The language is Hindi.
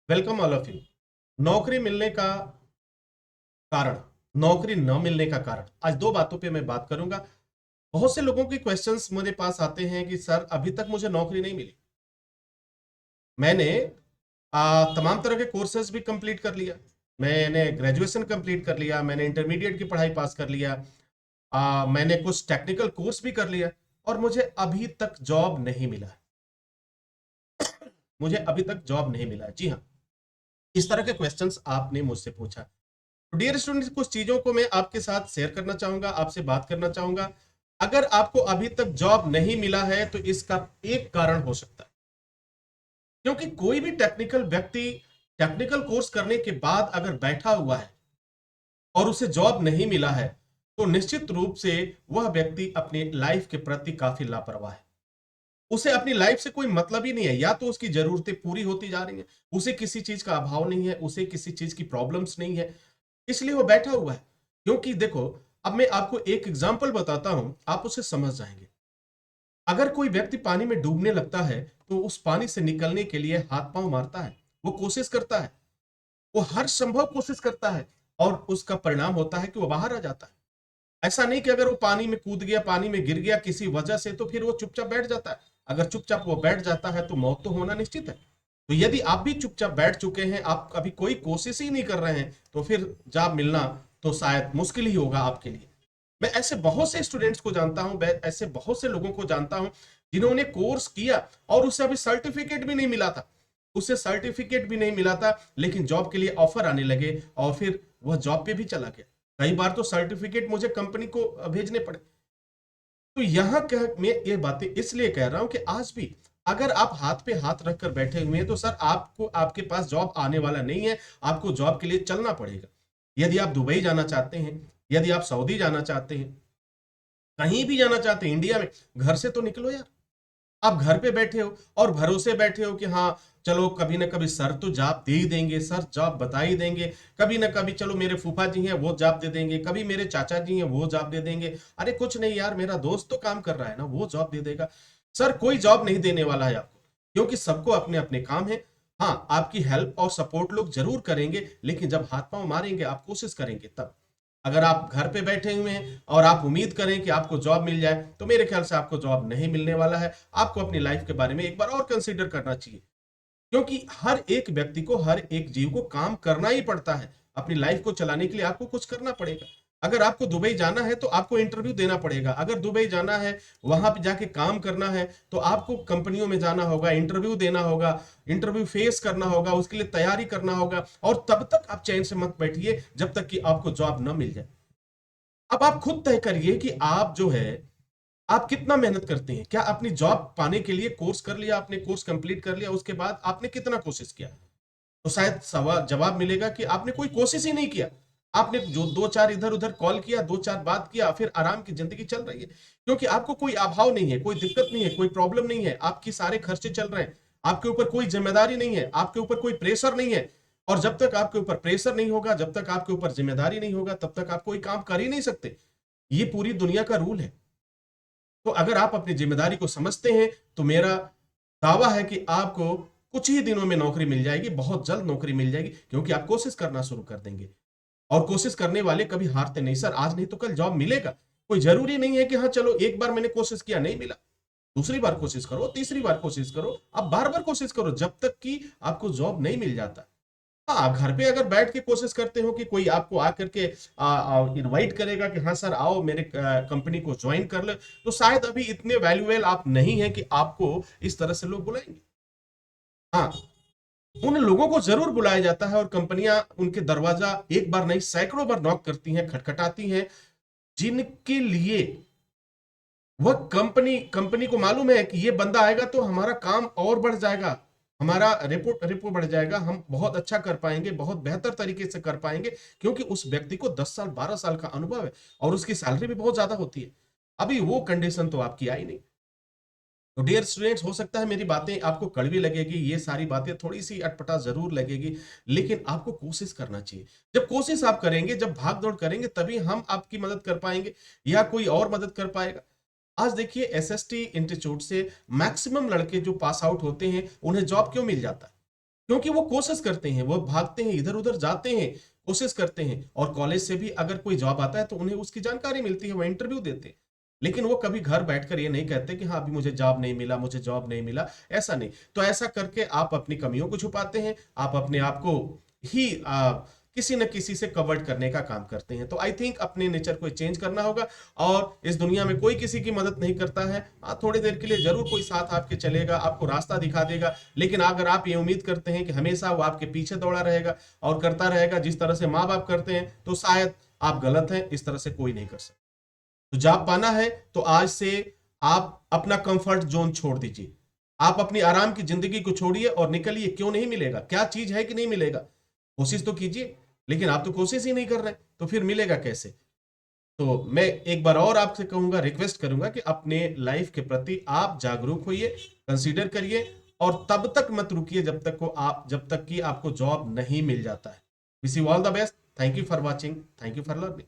Welcome all of you. नौकरी मिलने का कारण, नौकरी न मिलने का कारण, आज दो बातों पे मैं बात करूंगा। बहुत से लोगों के क्वेश्चंस मेरे पास आते हैं कि सर अभी तक मुझे नौकरी नहीं मिली। मैंने तमाम तरह के कोर्सेज भी कंप्लीट कर लिया, मैंने ग्रेजुएशन कंप्लीट कर लिया, मैंने इंटरमीडिएट की पढ़ाई पास कर लिया, मैंने कुछ टेक्निकल कोर्स भी कर लिया और मुझे अभी तक जॉब नहीं मिला है। मुझे अभी तक जॉब नहीं मिला है, जी हाँ। इस तरह के क्वेश्चंस आपने मुझसे पूछा। तो डियर स्टूडेंट्स, कुछ चीजों को मैं आपके साथ शेयर करना चाहूंगा, आपसे बात करना चाहूंगा। अगर आपको अभी तक जॉब नहीं मिला है तो इसका एक कारण हो सकता है, क्योंकि कोई भी टेक्निकल व्यक्ति टेक्निकल कोर्स करने के बाद अगर बैठा हुआ है और उसे जॉब नहीं मिला है तो निश्चित रूप से वह व्यक्ति अपनी लाइफ के प्रति काफी लापरवाह है। उसे अपनी लाइफ से कोई मतलब ही नहीं है, या तो उसकी जरूरतें पूरी होती जा रही हैं, उसे किसी चीज का अभाव नहीं है, उसे किसी चीज की प्रॉब्लम्स नहीं है, इसलिए वो बैठा हुआ है। क्योंकि देखो, अब मैं आपको एक एग्जांपल बताता हूं, आप उसे समझ जाएंगे। अगर कोई व्यक्ति पानी में डूबने लगता है तो उस पानी से निकलने के लिए हाथ पांव मारता है, वो कोशिश करता है, वो हर संभव कोशिश करता है, और उसका परिणाम होता है कि वो बाहर आ जाता है। ऐसा नहीं कि अगर वो पानी में कूद गया, पानी में गिर गया किसी वजह से, तो फिर वो चुपचाप बैठ जाता है। अगर चुपचाप वो बैठ जाता है तो मौत तो होना निश्चित है। तो यदि आप भी चुपचाप बैठ चुके हैं, आप अभी कोई कोशिश ही नहीं कर रहे हैं, तो फिर जॉब मिलना तो शायद मुश्किल ही होगा आपके लिए। मैं ऐसे बहुत से स्टूडेंट्स को जानता हूं, मैं ऐसे बहुत से लोगों को जानता हूं जिन्होंने कोर्स किया और उसे अभी सर्टिफिकेट भी नहीं मिला था, उसे सर्टिफिकेट भी नहीं मिला था, लेकिन जॉब के लिए ऑफर आने लगे और फिर वह जॉब पे भी चला गया। कई बार तो सर्टिफिकेट मुझे कंपनी को भेजने पड़े। तो यहां कह मैं ये बातें इसलिए कह रहा हूं कि आज भी अगर आप हाथ पे हाथ रखकर बैठे हुए हैं तो सर आपको, आपके पास जॉब आने वाला नहीं है। आपको जॉब के लिए चलना पड़ेगा। यदि आप दुबई जाना चाहते हैं, यदि आप सऊदी जाना चाहते हैं, कहीं भी जाना चाहते हैं इंडिया में, घर से तो निकलो यार। आप घर पे बैठे हो और भरोसे बैठे हो कि हाँ चलो कभी ना कभी सर तो जॉब दे ही देंगे, सर जॉब बता ही देंगे, कभी ना कभी चलो मेरे फूफा जी हैं वो जॉब दे देंगे, कभी मेरे चाचा जी हैं वो जॉब दे देंगे, अरे कुछ नहीं यार मेरा दोस्त तो काम कर रहा है ना वो जॉब दे देगा। सर कोई जॉब नहीं देने वाला है आपको, क्योंकि सबको अपने अपने काम है। हाँ, आपकी हेल्प और सपोर्ट लोग जरूर करेंगे, लेकिन जब हाथ पांव मारेंगे, आप कोशिश करेंगे तब। अगर आप घर पे बैठे हुए हैं और आप उम्मीद करें कि आपको जॉब मिल जाए, तो मेरे ख्याल से आपको जॉब नहीं मिलने वाला है। आपको अपनी लाइफ के बारे में एक बार और कंसीडर करना चाहिए, क्योंकि हर एक व्यक्ति को, हर एक जीव को काम करना ही पड़ता है। अपनी लाइफ को चलाने के लिए आपको कुछ करना पड़ेगा। अगर आपको दुबई जाना है तो आपको इंटरव्यू देना पड़ेगा। अगर दुबई जाना है, वहां पे जाके काम करना है, तो आपको कंपनियों में जाना होगा, इंटरव्यू देना होगा, इंटरव्यू फेस करना होगा, उसके लिए तैयारी करना होगा, और तब तक आप चैन से मत बैठिए जब तक कि आपको जॉब न मिल जाए। अब आप खुद तय करिए कि आप जो है, आप कितना मेहनत करते हैं। क्या अपनी जॉब पाने के लिए कोर्स कर लिया, आपने कोर्स कंप्लीट कर लिया, उसके बाद आपने कितना कोशिश किया? तो शायद सवाल जवाब मिलेगा कि आपने कोई कोशिश ही नहीं किया। आपने जो दो चार इधर उधर कॉल किया, दो चार बात किया, फिर आराम की जिंदगी चल रही है, क्योंकि आपको कोई अभाव नहीं है, कोई दिक्कत नहीं है, कोई प्रॉब्लम नहीं है, आपकी सारे खर्चे चल रहे हैं, आपके ऊपर कोई जिम्मेदारी नहीं है, आपके ऊपर कोई प्रेशर नहीं है। और जब तक आपके ऊपर प्रेशर नहीं होगा, जब तक आपके ऊपर जिम्मेदारी नहीं होगा, तब तक आप कोई काम कर ही नहीं सकते। ये पूरी दुनिया का रूल है। तो अगर आप अपनी जिम्मेदारी को समझते हैं तो मेरा दावा है कि आपको कुछ ही दिनों में नौकरी मिल जाएगी, बहुत जल्द नौकरी मिल जाएगी, क्योंकि आप कोशिश करना शुरू कर देंगे। और कोशिश करने वाले कभी हारते नहीं। सर आज नहीं तो कल जॉब मिलेगा। कोई जरूरी नहीं है कि हाँ चलो एक बार मैंने कोशिश किया नहीं मिला, दूसरी बार कोशिश करो, तीसरी बार कोशिश करो, आप बार बार कोशिश करो जब तक कि आपको जॉब नहीं मिल जाता। हाँ, घर पे अगर बैठ के कोशिश करते हो कि कोई आपको आकर के इनवाइट करेगा कि हाँ सर आओ मेरे कंपनी को ज्वाइन कर ले, तो शायद अभी इतने वैल्यूएबल आप नहीं है कि आपको इस तरह से लोग बुलाएंगे। हाँ, उन लोगों को जरूर बुलाया जाता है और कंपनियां उनके दरवाजा एक बार नहीं सैकड़ों बार नॉक करती हैं, खटखटाती हैं, जिनके लिए वह कंपनी कंपनी को मालूम है कि ये बंदा आएगा तो हमारा काम और बढ़ जाएगा, हमारा रेपो रेपो बढ़ जाएगा, हम बहुत अच्छा कर पाएंगे, बहुत बेहतर तरीके से कर पाएंगे, क्योंकि उस व्यक्ति को 10 साल 12 साल का अनुभव है और उसकी सैलरी भी बहुत ज्यादा होती है। अभी वो कंडीशन तो आपकी आई नहीं। तो डियर स्टूडेंट्स, हो सकता है मेरी बातें आपको कड़वी लगेगी, ये सारी बातें थोड़ी सी अटपटा जरूर लगेगी, लेकिन आपको कोशिश करना चाहिए। जब कोशिश आप करेंगे, जब भाग दौड़ करेंगे, तभी हम आपकी मदद कर पाएंगे या कोई और मदद कर पाएगा। आज देखिए एसएसटी इंस्टीट्यूट से मैक्सिमम लड़के जो पास आउट होते हैं उन्हें जॉब क्यों मिल जाता है? क्योंकि वो कोशिश करते हैं, वो भागते हैं, इधर उधर जाते हैं, कोशिश करते हैं, और कॉलेज से भी अगर कोई जॉब आता है तो उन्हें उसकी जानकारी मिलती है, वो इंटरव्यू देते हैं। लेकिन वो कभी घर बैठकर ये नहीं कहते कि हाँ अभी मुझे जॉब नहीं मिला, मुझे जॉब नहीं मिला, ऐसा नहीं। तो ऐसा करके आप अपनी कमियों को छुपाते हैं, आप अपने आप को ही किसी न किसी से कवर्ड करने का काम करते हैं। तो आई थिंक अपने नेचर को चेंज करना होगा। और इस दुनिया में कोई किसी की मदद नहीं करता है। हाँ, थोड़ी देर के लिए जरूर कोई साथ आपके चलेगा, आपको रास्ता दिखा देगा, लेकिन अगर आप ये उम्मीद करते हैं कि हमेशा वो आपके पीछे दौड़ा रहेगा और करता रहेगा जिस तरह से माँ बाप करते हैं, तो शायद आप गलत हैं। इस तरह से कोई नहीं कर सकता। तो जॉब पाना है तो आज से आप अपना कंफर्ट जोन छोड़ दीजिए, आप अपनी आराम की जिंदगी को छोड़िए और निकलिए। क्यों नहीं मिलेगा? क्या चीज है कि नहीं मिलेगा? कोशिश तो कीजिए। लेकिन आप तो कोशिश ही नहीं कर रहे, तो फिर मिलेगा कैसे? तो मैं एक बार और आपसे कहूंगा, रिक्वेस्ट करूंगा कि अपने लाइफ के प्रति आप जागरूक होइए, कंसीडर करिए, और तब तक मत रुकिए जब तक कि आपको जॉब नहीं मिल जाता है। Wish you all the best. Thank you for watching, thank you for learning.